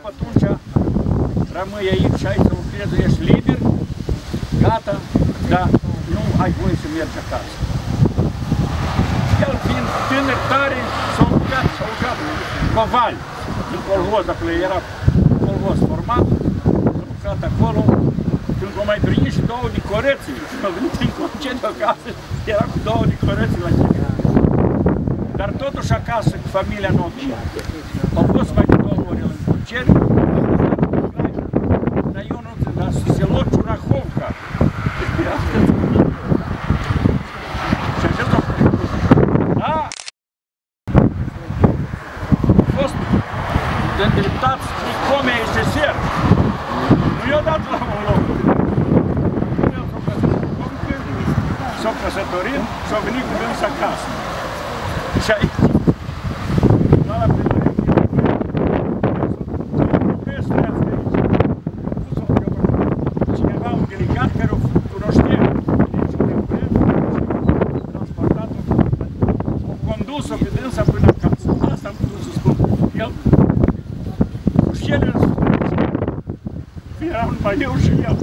pe atunci rămâi aici, ai să lucrezi, ești liber, gata, dar nu ai voie să mergi acasă. El fiind tânăr tare, s-a lucrat Covali, în colhoz, acolo era colhoz format, s-a lucrat acolo, când o mai primit și două dicoreții, când a venit în concediu acasă, era cu două dicoreții la tine. Dar totuși acasă, cu familia noastră, au fost mai de două ori în concediu, dar eu nu știu, dar село Чураховка. Și acesta a fost de îndreptat spre Comea SSR. Nu i-a dat la un loc. S-a căsătorit și a venit cu dânsa acasă. Și aici, la primărie, cineva, un delicat care o cunoștea, transportat-o, o condus-o pe dânsa până acasă. Asta am putut să spun. El, cu șele, era numai eu și el.